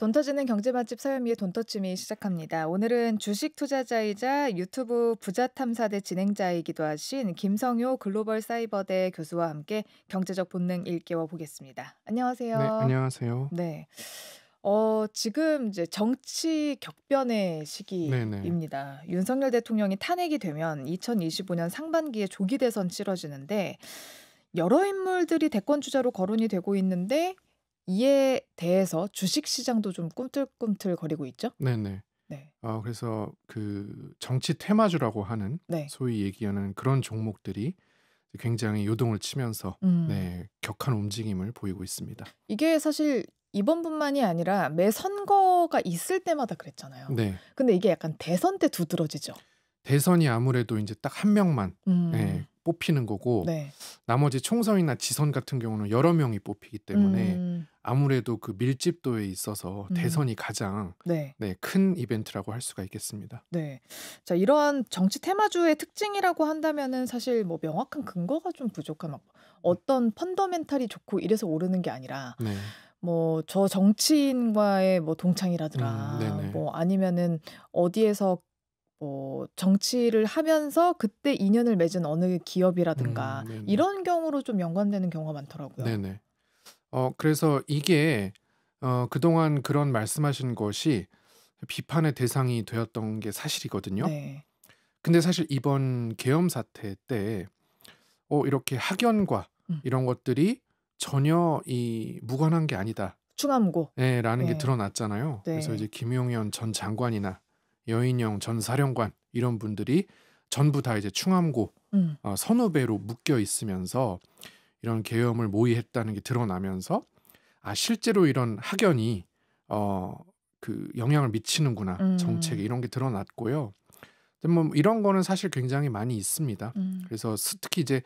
돈 터지는 경제 맛집 서현미의 돈터침이 시작합니다. 오늘은 주식 투자자이자 유튜브 부자 탐사대 진행자이기도 하신 김성효 글로벌 사이버대 교수와 함께 경제적 본능 일깨워 보겠습니다. 네, 안녕하세요. 안녕하세요. 네. 지금 이제 정치 격변의 네네. 시기입니다. 윤석열 대통령이 탄핵이 되면 2025년 상반기에 조기 대선 치러지는데 여러 인물들이 대권 주자로 거론이 되고 있는데 이에 대해서 주식 시장도 좀 꿈틀꿈틀거리고 있죠? 네네. 네. 그래서 그 정치 테마주라고 하는 네. 소위 얘기하는 그런 종목들이 굉장히 요동을 치면서 음. 네, 격한 움직임을 보이고 있습니다. 이게 사실 이번뿐만이 아니라 매 선거가 있을 때마다 그랬잖아요. 네. 근데 이게 약간 대선 때 두드러지죠. 대선이 아무래도 이제 딱 한 명만 음. 뽑히는 거고 네. 나머지 총선이나 지선 같은 경우는 여러 명이 뽑히기 때문에 음. 아무래도 그 밀집도에 있어서 음. 대선이 가장 네. 큰 이벤트라고 할 수가 있겠습니다. 네. 자, 이러한 정치 테마주의 특징이라고 한다면은 사실 뭐 명확한 근거가 좀 부족한 막 어떤 펀더멘탈이 좋고 이래서 오르는 게 아니라 네. 뭐 저 정치인과의 뭐 동창이라더라. 네네. 뭐 아니면은 어디에서 뭐 정치를 하면서 그때 인연을 맺은 어느 기업이라든가 네네. 이런 경우로 좀 연관되는 경우가 많더라고요. 네네. 그래서 이게 그동안 그런 말씀하신 것이 비판의 대상이 되었던 게 사실이거든요. 네. 근데 사실 이번 계엄 사태 때 이렇게 학연과 음. 이런 것들이 전혀 무관한 게 아니다. 충암고. 예, 라는 게 네. 드러났잖아요. 그래서 이제 네. 김용현 전 장관이나 여인영 전 사령관 이런 분들이 전부 다 이제 충암고 음. 선후배로 묶여 있으면서 이런 계엄을 모의했다는 게 드러나면서 실제로 이런 학연이 그 영향을 미치는구나. 정책에 음. 이런 게 드러났고요. 근데 뭐 이런 거는 사실 굉장히 많이 있습니다. 음. 그래서 특히 이제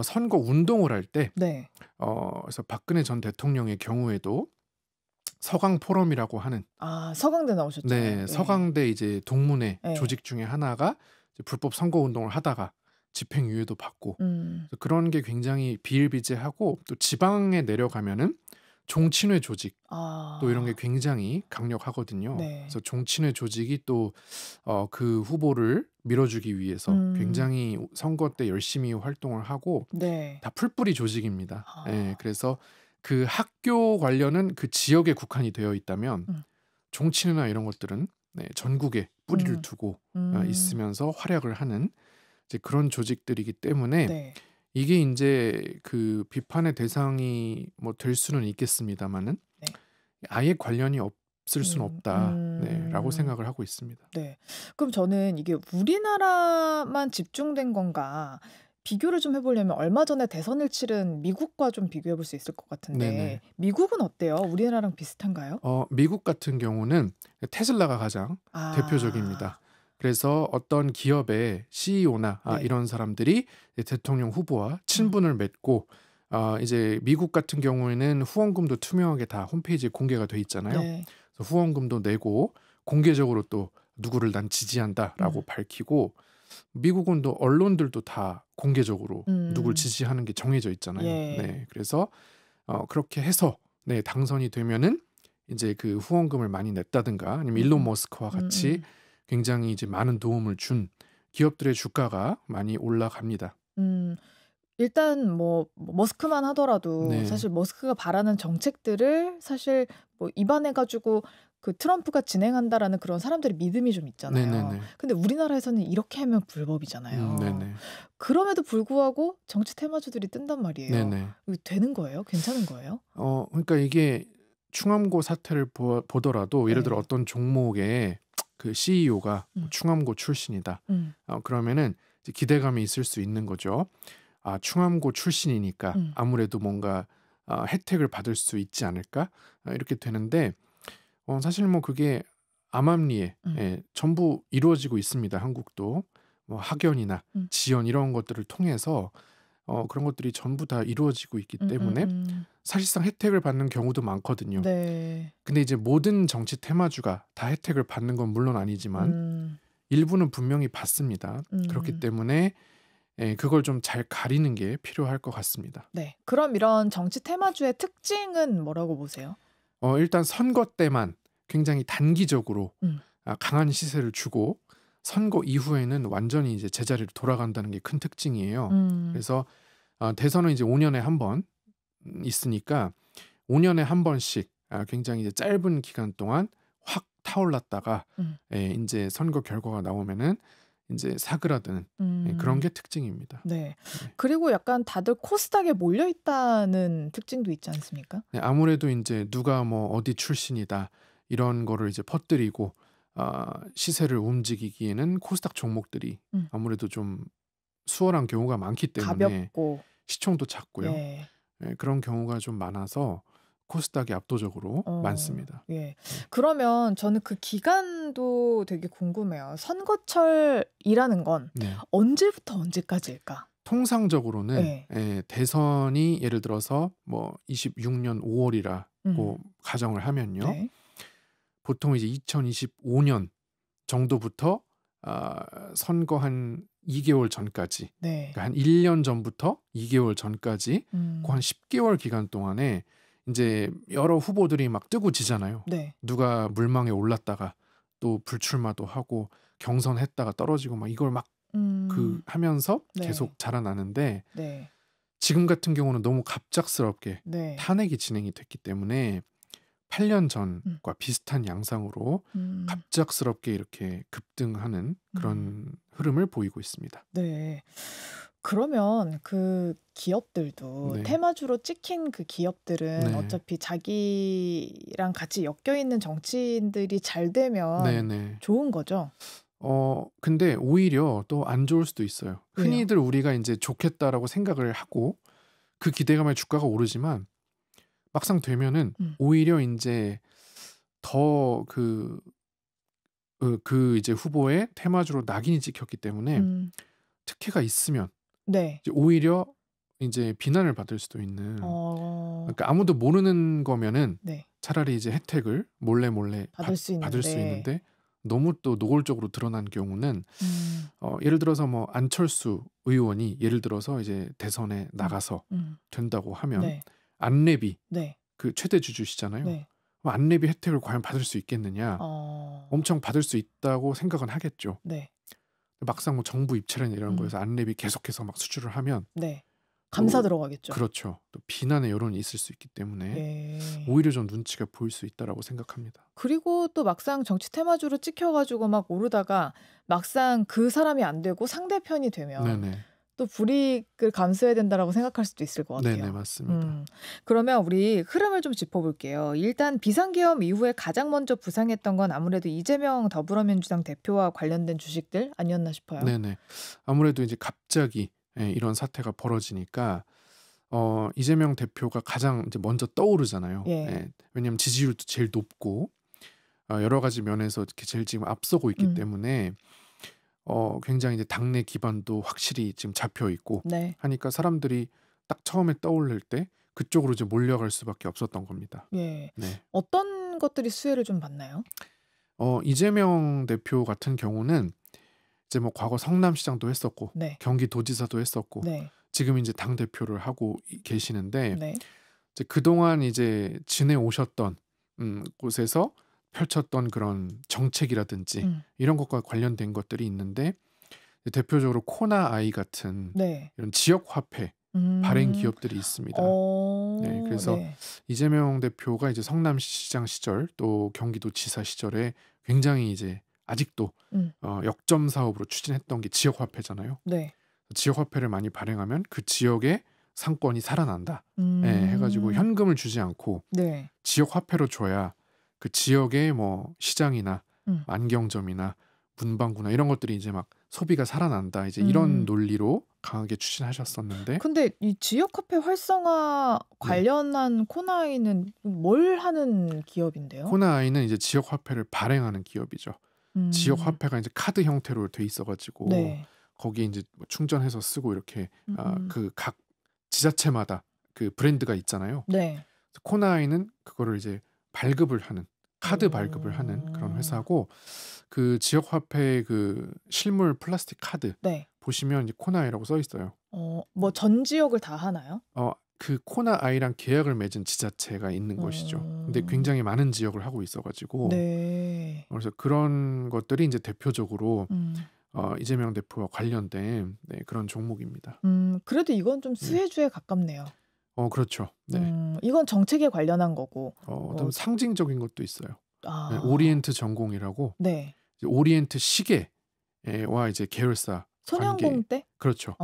선거 운동을 할 때 네. 그래서 박근혜 전 대통령의 경우에도 서강 포럼이라고 하는 서강대 나오셨잖아요. 네, 예. 서강대 이제 동문회 예. 조직 중에 하나가 이제 불법 선거 운동을 하다가 집행유예도 받고 음. 그래서 그런 게 굉장히 비일비재하고 또 지방에 내려가면은 종친회 조직 또 이런 게 아. 굉장히 강력하거든요. 네. 그래서 종친회 조직이 또 그 후보를 밀어주기 위해서 음. 굉장히 선거 때 열심히 활동을 하고 네. 다 풀뿌리 조직입니다. 예, 아. 그래서 그 학교 관련은 그 지역에 국한이 되어 있다면 음. 종친회나 이런 것들은 네, 전국에 뿌리를 음. 두고 음. 있으면서 활약을 하는 이제 그런 조직들이기 때문에 네. 이게 인제 그 비판의 대상이 뭐 될 수는 있겠습니다마는 네. '아예 관련이 없을 수는 음. 없다.' 네, 라고 생각을 하고 있습니다. 네. 그럼 저는 이게 우리나라만 집중된 건가 비교를 좀 해 보려면 얼마 전에 대선을 치른 미국과 좀 비교해 볼 수 있을 것 같은데 네네. 미국은 어때요? 우리나라랑 비슷한가요? 미국 같은 경우는 테슬라가 가장 대표적입니다. 아. 그래서 어떤 기업의 CEO나 네. 이런 사람들이 이제 대통령 후보와 음. 친분을 맺고 이제 미국 같은 경우에는 후원금도 투명하게 다 홈페이지에 공개가 돼 있잖아요. 네. 그래서 후원금도 내고 공개적으로 또 "누구를 난 지지한다."라고 음. 밝히고 미국은 또 언론들도 다 공개적으로 누굴 음. 지지하는 게 정해져 있잖아요. 예. 네. 그래서 그렇게 해서 네, 당선이 되면은 인제 그 후원금을 많이 냈다든가 아니면 일론 음음. 머스크와 같이 음음. 굉장히 이제 많은 도움을 준 기업들의 주가가 많이 올라갑니다. 음. 일단 뭐 머스크만 하더라도 네. 사실 머스크가 바라는 정책들을 사실 뭐 입안해 가지고 그 트럼프가 진행한다라는 그런 사람들의 믿음이 좀 있잖아요. 네네네. 근데 우리나라에서는 이렇게 하면 불법이잖아요. 네네. 그럼에도 불구하고 정치 테마주들이 뜬단 말이에요. 네네. 이거 되는 거예요? 괜찮은 거예요? 그러니까 이게 충암고 사태를 보더라도 예를 들어 네. 어떤 종목의 그 CEO가 음. 충암고 출신이다. 음. 그러면은 이제 기대감이 있을 수 있는 거죠. 충암고 출신이니까 음. 아무래도 뭔가 '혜택을 받을 수 있지 않을까?' 이렇게 되는데 사실 뭐 그게 암암리에 음. 전부 이루어지고 있습니다. 한국도 뭐 학연이나 음. 지연 이런 것들을 통해서 그런 것들이 전부 다 이루어지고 있기 때문에 음음음. 사실상 혜택을 받는 경우도 많거든요. 네. 근데 이제 모든 정치 테마주가 다 혜택을 받는 건 물론 아니지만 음. 일부는 분명히 받습니다. 그렇기 음. 때문에 그걸 좀 잘 가리는 게 필요할 것 같습니다. 네. 그럼 이런 정치 테마주의 특징은 뭐라고 보세요? 일단 선거 때만 굉장히 단기적으로 음. 강한 시세를 주고 선거 이후에는 완전히 이제 제자리로 돌아간다는 게 큰 특징이에요. 음. 그래서 대선은 이제 5년에 한 번 있으니까 5년에 한 번씩 굉장히 이제 짧은 기간 동안 확 타올랐다가 음. 인제 선거 결과가 나오면은 인제 사그라드는 그런 음. 게 특징입니다. 네. 네. 그리고 약간 다들 코스닥에 몰려 있다는 특징도 있지 않습니까? 네, 아무래도 인제 누가 뭐 어디 출신이다 이런 거를 이제 퍼뜨리고 시세를 움직이기에는 코스닥 종목들이 음. 아무래도 좀 수월한 경우가 많기 때문에 가볍고. 시총도 작고요. 예. 그런 경우가 좀 많아서 코스닥이 압도적으로 많습니다. 예. 네. 그러면 저는 그 기간도 되게 궁금해요. 선거철이라는 건 네. 언제부터 언제까지일까? 통상적으로는 예. 대선이 예를 들어서 뭐 26년 5월이라고 음. 가정을 하면요. 네. 보통 이제 2025년 정도부터 선거 한 2개월 전까지, 네. 그러니까 한 1년 전부터 2개월 전까지 음. 그 한 10개월 기간 동안에 인제 여러 후보들이 막 뜨고 지잖아요. 네. 누가 물망에 올랐다가 또 불출마도 하고 경선했다가 떨어지고 막 이걸 막 음. 하면서 네. 계속 자라나는데 네. 지금 같은 경우는 너무 갑작스럽게 네. 탄핵이 진행이 됐기 때문에 8년 음. 전과 비슷한 양상으로 음. 갑작스럽게 이렇게 급등하는 그런 흐름을 보이고 있습니다. 네. 그러면 그 기업들도 네. 테마주로 찍힌 그 기업들은 네. 어차피 자기랑 같이 엮여 있는 정치인들이 잘 되면 네네. 좋은 거죠? 근데 오히려 또 안 좋을 수도 있어요. 왜요? 흔히들 우리가 인제 좋겠다라고 생각을 하고 그 기대감에 주가가 오르지만 막상 되면은 음. 오히려 인제 더 이제 후보의 테마주로 낙인이 찍혔기 때문에 음. 특혜가 있으면 네. 이제 오히려 인제 비난을 받을 수도 있는, 어. 그러니까 아무도 모르는 거면은 네. 차라리 이제 혜택을 몰래 받을 수 받을 수 있는데. 있는데 너무 또 노골적으로 드러난 경우는 음. 예를 들어서 뭐 안철수 의원이 예를 들어서 이제 대선에 나가서 음. 된다고 하면 네. 안랩이 네. 그 최대 주주시잖아요. 네. 그럼 안랩이 혜택을 과연 받을 수 있겠느냐? 어. 엄청 받을 수 있다고 생각은 하겠죠. 네. 막상 뭐 정부 입찰이나 이런 음. 거에서 안랩이 계속해서 막 수주를 하면 네. 감사 또 들어가겠죠. 그렇죠. 또 비난의 여론이 있을 수 있기 때문에 예. 오히려 좀 눈치가 보일 수 있다라고 생각합니다. 그리고 또 막상 정치 테마주로 찍혀 가지고 막 오르다가 막상 그 사람이 안 되고 상대편이 되면 네네. 또 불이익을 감수해야 된다라고 생각할 수도 있을 것 네네, 같아요. 맞습니다. 그러면 우리 흐름을 좀 짚어볼게요. 일단 비상계엄 이후에 가장 먼저 부상했던 건 아무래도 이재명 더불어민주당 대표와 관련된 주식들 아니었나 싶어요. 네네. 아무래도 이제 갑자기 이런 사태가 벌어지니까 이재명 대표가 가장 이제 먼저 떠오르잖아요. 예. 왜냐하면 지지율도 제일 높고 여러 가지 면에서 이렇게 제일 지금 앞서고 있기 음. 때문에 굉장히 이제 당내 기반도 확실히 지금 잡혀 있고 네. 하니까 사람들이 딱 처음에 떠올릴 때 그쪽으로 이제 몰려갈 수밖에 없었던 겁니다. 예. 네. 어떤 것들이 수혜를 좀 받나요? 이재명 대표 같은 경우는 이제 뭐 과거 성남시장도 했었고 네. 경기도지사도 했었고 네. 지금 이제 당 대표를 하고 계시는데 네. 이제 그동안 이제 지내오셨던 곳에서 펼쳤던 그런 정책이라든지 이런 것과 관련된 것들이 있는데 대표적으로 코나 아이 같은 네. 이런 지역 화폐 발행 기업들이 있습니다. 네, 그래서 네. 이재명 대표가 이제 성남시장 시절 또 경기도지사 시절에 굉장히 이제 아직도 역점 사업으로 추진했던 게 지역 화폐잖아요. 네. 지역 화폐를 많이 발행하면 그 지역의 상권이 살아난다. 해가지고 현금을 주지 않고 네. 지역 화폐로 줘야 그 지역의 뭐 시장이나 만경점이나 문방구나 이런 것들이 이제 막 소비가 살아난다. 이제 이런 논리로 강하게 추진하셨었는데. 근데 이 지역 화폐 활성화 관련한 코나이는 뭘 하는 기업인데요? 코나아이는 이제 지역 화폐를 발행하는 기업이죠. 지역 화폐가 이제 카드 형태로 돼 있어가지고 네. 거기에 이제 뭐 충전해서 쓰고 이렇게 그 각 지자체마다 그 브랜드가 있잖아요. 네. 코나아이는 그거를 이제 발급을 하는 카드 발급을 하는 그런 회사고 그 지역 화폐 그 실물 플라스틱 카드 네. 보시면 이제 코나아이라고 써 있어요. 뭐 전 지역을 다 하나요? 그 코나 아이랑 계약을 맺은 지자체가 있는 것이죠. 근데 굉장히 많은 지역을 하고 있어가지고 네. 그래서 그런 것들이 이제 대표적으로 음. 이재명 대표와 관련된 그런 종목입니다. 그래도 이건 좀 네. 수혜주에 가깝네요. 그렇죠. 네. 이건 정책에 관련한 거고. 어떤 상징적인 것도 있어요. 아. 오리엔트 전공이라고 네. 이제 오리엔트 시계와 이제 계열사 관계. 손양공 때? 그렇죠.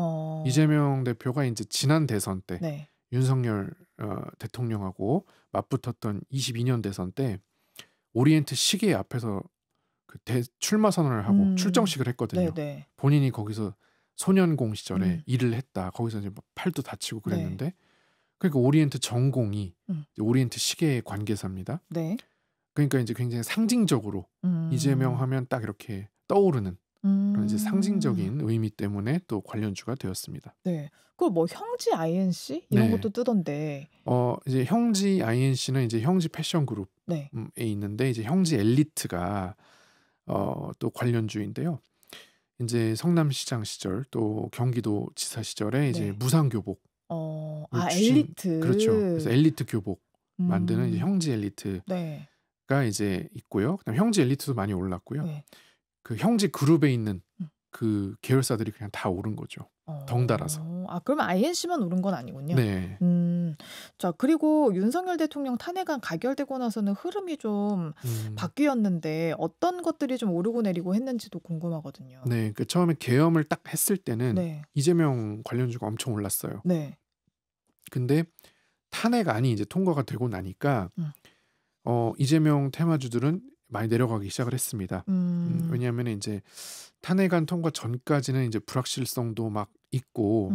이재명 대표가 이제 지난 대선 때 네. 윤석열 대통령하고 맞붙었던 22년 대선 때 오리엔트 시계 앞에서 그 출마 선언을 하고 출정식을 했거든요. 네네. 본인이 거기서 소년공 시절에 음. 일을 했다. 거기서 이제 막 팔도 다치고 네. 그랬는데 그러니까 오리엔트 전공이 이제 오리엔트 시계의 관계사입니다. 네. 그러니까 이제 굉장히 상징적으로 이재명 하면 딱 이렇게 떠오르는 그런 이제 상징적인 의미 때문에 또 관련주가 되었습니다. 네. 그리고 뭐 형지 INC 이런 네. 것도 뜨던데. 이제 형지 INC는 이제 형지 패션 그룹에 네. 있는데 이제 형지 엘리트가 또 관련주인데요. 이제 성남시장 시절 또 경기도 지사 시절에 이제 네. 무상교복. 엘리트. 그렇죠. 그래서 엘리트 교복 만드는 이제 형지 엘리트가 네. 이제 있고요. 그다음 형지 엘리트도 많이 올랐고요. 네. 그 형지 그룹에 있는 그 계열사들이 그냥 다 오른 거죠. 덩달아서. 그러면 INC만 오른 건 아니군요. 네. 자, 그리고 윤석열 대통령 탄핵안 가결되고 나서는 흐름이 좀 바뀌었는데 어떤 것들이 좀 오르고 내리고 했는지도 궁금하거든요. 네, 그 처음에 계엄을 딱 했을 때는 네. 이재명 관련주가 엄청 올랐어요. 네. 근데 탄핵안이 이제 통과가 되고 나니까 이재명 테마주들은 많이 내려가기 시작을 했습니다. 왜냐하면 이제 탄핵안 통과 전까지는 이제 불확실성도 막 있고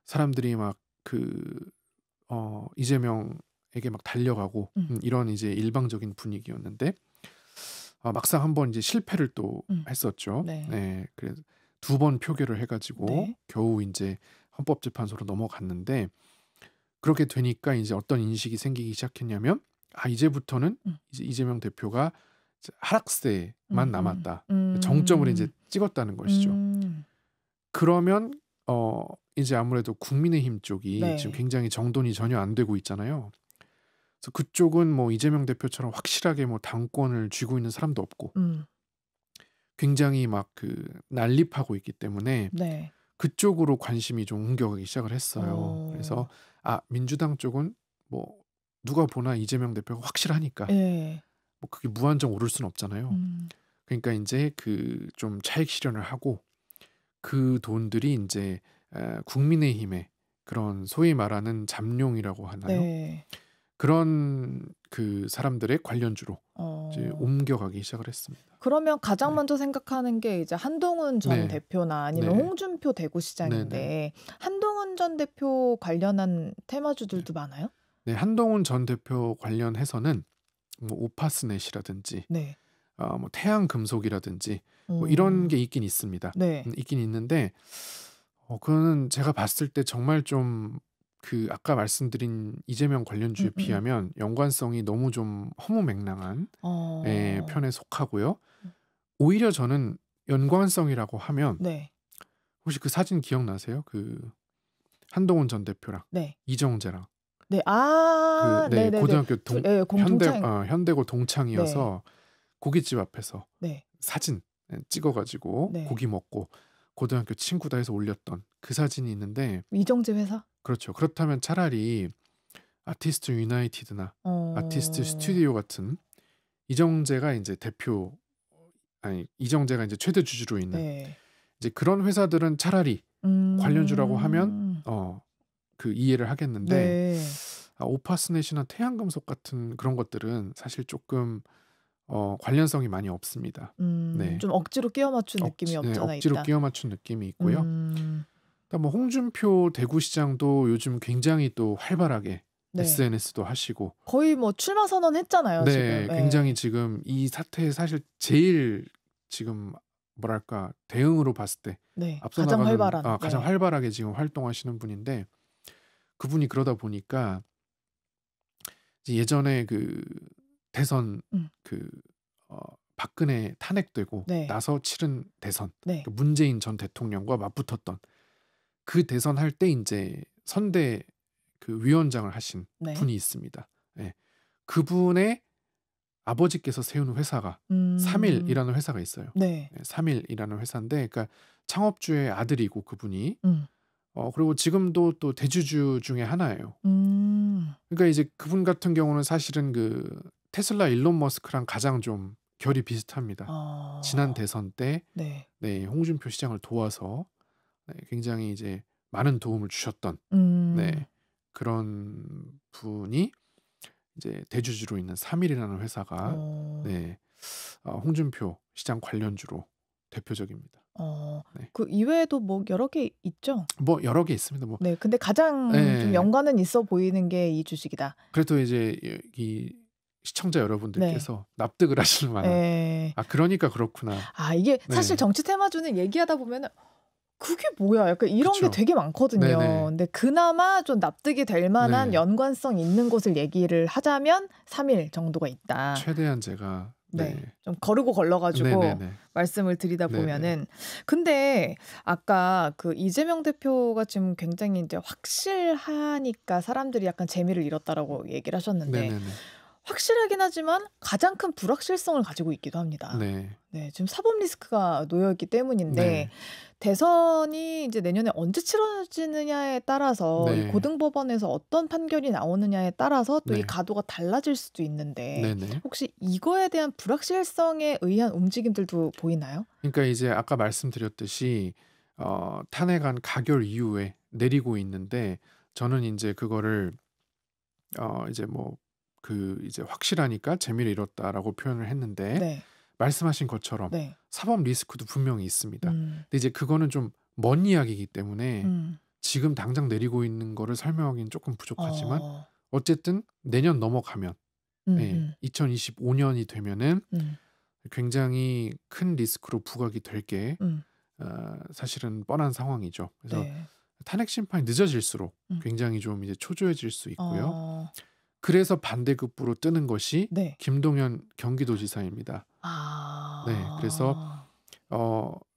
사람들이 막 이재명에게 막 달려가고 이런 이제 일방적인 분위기였는데 막상 한번 이제 실패를 또 했었죠. 네. 네, 그래서 2번 표결을 해가지고 네. 겨우 이제 헌법재판소로 넘어갔는데 그렇게 되니까 이제 어떤 인식이 생기기 시작했냐면 이제부터는 이제 이재명 대표가 하락세만 남았다. 정점을 이제 찍었다는 것이죠. 그러면 이제 아무래도 국민의힘 쪽이 네. 지금 굉장히 정돈이 전혀 안 되고 있잖아요. 그래서 그쪽은 뭐 이재명 대표처럼 확실하게 뭐 당권을 쥐고 있는 사람도 없고 굉장히 막 난립하고 있기 때문에 네. 그쪽으로 관심이 좀 옮겨가기 시작을 했어요. 그래서 민주당 쪽은 뭐 누가 보나 이재명 대표가 확실하니까 네. 뭐 그게 무한정 오를 수는 없잖아요. 그러니까 이제 좀 차익 실현을 하고 그 돈들이 이제 국민의힘의 그런 소위 말하는 잠룡이라고 하나요? 네. 그런 그 사람들의 관련주로 이제 옮겨가기 시작을 했습니다. 그러면 가장 네. 먼저 생각하는 게 이제 한동훈 전 네. 대표나 아니면 네. 홍준표 대구시장인데 한동훈 전 대표 관련한 테마주들도 많아요? 네, 한동훈 전 대표 관련해서는 뭐 오파스넷이라든지 네. 뭐 태양금속이라든지 뭐 이런 게 있긴 있습니다. 네. 있긴 있는데 그거는 제가 봤을 때 정말 좀 아까 말씀드린 이재명 관련주에 비하면 연관성이 너무 좀 허무맹랑한 편에 속하고요. 오히려 저는 연관성이라고 하면 네. 혹시 그 사진 기억나세요? 한동훈 전 대표랑 네. 이정재랑 네. 네, 네네네. 고등학교 동창. 현대고 동창이어서 고깃집 앞에서 네. 사진 찍어가지고 네. 고기 먹고 고등학교 친구다 해서 올렸던 그 사진이 있는데 이정재 회사? 그렇죠. 그렇다면 차라리 아티스트 유나이티드나 아티스트 스튜디오 같은 이정재가 이제 이정재가 이제 최대 주주로 있는 네. 이제 그런 회사들은 차라리 관련주라고 하면 이해를 하겠는데 네. 오파스넷이나 태양금속 같은 그런 것들은 사실 조금 관련성이 많이 없습니다. 네. 좀 억지로 끼워 맞춘 느낌이 없잖아 억지로 있다. 끼워 맞춘 느낌이 있고요. 뭐 홍준표 대구시장도 요즘 굉장히 또 활발하게 SNS도 하시고 거의 뭐 출마 선언했잖아요. 지금. 굉장히 지금 이 사태에 사실 제일 지금 뭐랄까 대응으로 봤을 때 앞서 가장 나가는 활발한. 가장 활발하게 지금 활동하시는 분인데 그분이 그러다 보니까 이제 예전에 대선 박근혜 탄핵되고 나서 치른 대선 문재인 전 대통령과 맞붙었던 그 대선 할 때 이제 선대 그 위원장을 하신 네. 분이 있습니다. 예. 그분의 아버지께서 세운 회사가 음. 3일이라는 회사가 있어요. 네. 예, 3일이라는 회사인데 그러니까 창업주의 아들이고 그분이 음. 그리고 지금도 또 대주주 중에 하나예요. 음. 그러니까 이제 그분 같은 경우는 사실은 그 테슬라 일론 머스크랑 가장 좀 결이 비슷합니다. 지난 대선 때 네. 네, 홍준표 시장을 도와서 네, 굉장히 이제 많은 도움을 주셨던 네, 그런 분이 이제 대주주로 있는 3일이라는 회사가 네, 홍준표 시장 관련주로 대표적입니다. 네. 그 이외에도 뭐 여러 개 있죠? 뭐 여러 개 있습니다. 뭐 네. 근데 가장 네. 좀 연관은 있어 보이는 게 이 주식이다. 그래도 이제 이 시청자 여러분들께서 납득을 하실 만한 예. 그러니까 그렇구나. 이게 사실 네. 정치 테마주는 얘기하다 보면은 '그게 뭐야?' 약간 이런 게 그쵸. 되게 많거든요. 네네. 근데 그나마 좀 납득이 될 만한 네. 연관성 있는 곳을 얘기를 하자면 3일 정도가 있다. 최대한 제가 네. 네. 좀 거르고 걸러 가지고 네네네. 말씀을 드리다 네네. 보면은 근데 아까 그 이재명 대표가 지금 굉장히 이제 확실하니까 사람들이 약간 재미를 잃었다라고 얘기를 하셨는데 네네네. 확실하긴 하지만 가장 큰 불확실성을 가지고 있기도 합니다. 네. 네. 지금 사법 리스크가 놓여 있기 때문인데 네. 대선이 이제 내년에 언제 치러지느냐에 따라서 이 네. 고등법원에서 어떤 판결이 나오느냐에 따라서 또 이 네. 가도가 달라질 수도 있는데 네네. 혹시 이거에 대한 불확실성에 의한 움직임들도 보이나요? 그러니까 이제 아까 말씀드렸듯이 탄핵안 가결 이후에 내리고 있는데 저는 인제 그거를 이제 뭐 이제 "확실하니까 재미를 잃었다."라고 표현을 했는데 네. 말씀하신 것처럼 네. 사법 리스크도 분명히 있습니다. 음. 근데 이제 그거는 좀 먼 이야기이기 때문에 음. 지금 당장 내리고 있는 거를 설명하기는 조금 부족하지만 어. 어쨌든 내년 넘어가면 예, 2025년이 되면은 굉장히 큰 리스크로 부각이 될 게 사실은 뻔한 상황이죠. 그래서 네. 탄핵 심판이 늦어질수록 굉장히 좀 이제 초조해질 수 있고요. 어. 그래서 반대급부로 뜨는 것이 네. 김동연 경기도지사입니다. 네, 그래서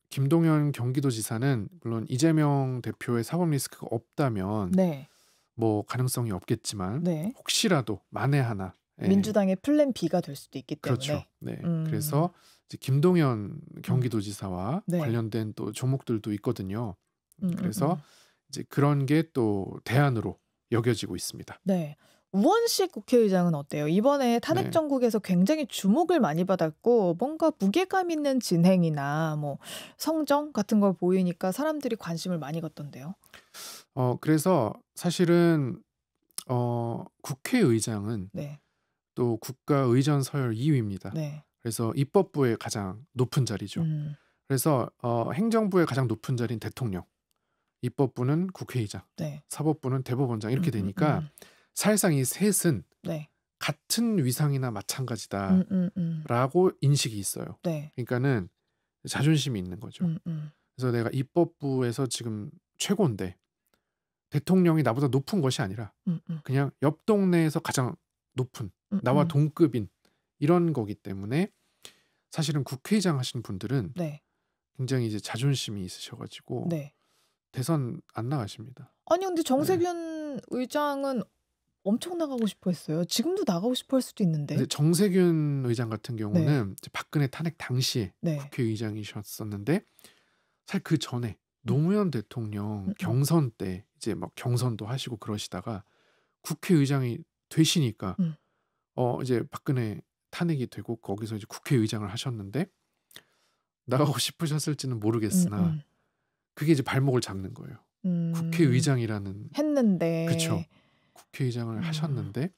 김동연 경기도지사는 물론 이재명 대표의 사법 리스크가 없다면 네. 뭐 가능성이 없겠지만 네. 혹시라도 만에 하나 민주당의 플랜 B가 될 수도 있기 그렇죠. 때문에. 네, 그래서 이제 김동연 경기도지사와 네. 관련된 또 조목들도 있거든요. 그래서 이제 그런 게 또 대안으로 여겨지고 있습니다. 네. 우원식 국회의장은 어때요? 이번에 탄핵 네. 정국에서 굉장히 주목을 많이 받았고 뭔가 무게감 있는 진행이나 뭐 성정 같은 걸 보이니까 사람들이 관심을 많이 갖던데요. 그래서 사실은 국회의장은 네. 또 국가의전 서열 2위입니다. 네. 그래서 입법부의 가장 높은 자리죠. 그래서 행정부의 가장 높은 자리는 대통령, 입법부는 국회의장, 네. 사법부는 대법원장 이렇게 되니까 사실상 이 셋은 네. 같은 위상이나 마찬가지다라고 인식이 있어요. 네. 그러니까는 자존심이 있는 거죠. 그래서 내가 입법부에서 지금 최고인데 대통령이 나보다 높은 것이 아니라 그냥 옆 동네에서 가장 높은 나와 동급인 이런 거기 때문에 사실은 국회의장 하신 분들은 네. 굉장히 이제 자존심이 있으셔가지고 네. 대선 안 나가십니다. 아니 근데 정세균 의장은 엄청 나가고 싶어 했어요. 지금도 나가고 싶어 할 수도 있는데. 근데 정세균 의장 같은 경우는 이제 박근혜 탄핵 당시에 네. 국회의장이셨었는데 사실 그 전에 노무현 대통령 경선 때 이제 막 경선도 하시고 그러시다가 국회의장이 되시니까 이제 박근혜 탄핵이 되고 거기서 이제 국회의장을 하셨는데 나가고 싶으셨을지는 모르겠으나 그게 이제 발목을 잡는 거예요. 국회의장이라는 했는데. 그쵸. 국회의장을 하셨는데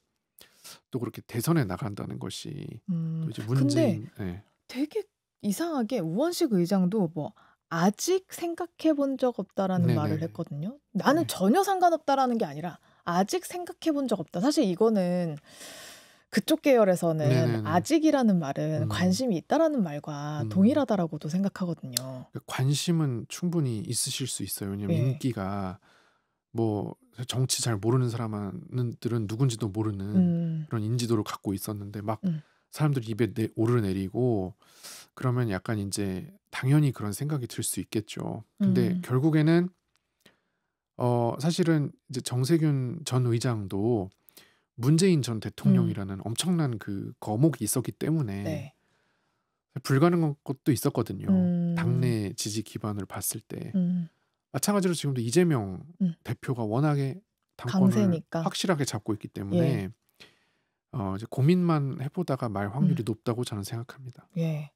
또 그렇게 대선에 나간다는 것이 또 이제 문재인 근데 되게 이상하게 우원식 의장도 뭐 아직 생각해 본 적 없다라는 말을 네네네. 했거든요. 나는 전혀 상관없다라는 게 아니라 아직 생각해 본 적 없다. 사실 이거는 그쪽 계열에서는 네네네. 아직이라는 말은 관심이 있다라는 말과 동일하다라고도 생각하거든요. 그러니까 관심은 충분히 있으실 수 있어요. 왜냐면 예. 인기가 뭐 정치 잘 모르는 사람들은 누군지도 모르는 그런 인지도를 갖고 있었는데 막 사람들이 입에 오르내리고 그러면 약간 인제 당연히 그런 생각이 들 수 있겠죠. 근데 결국에는 사실은 이제 정세균 전 의장도 문재인 전 음. 대통령이라는 엄청난 그 거목이 있었기 때문에 네. 불가능한 것도 있었거든요. 음. 당내 지지 기반을 봤을 때. 음. 마찬가지로 지금도 이재명 음. 대표가 워낙에 당권을 강세니까. 확실하게 잡고 있기 예. 때문에 이제 고민만 해 보다가 말 음. 확률이 높다고 저는 생각합니다. 예.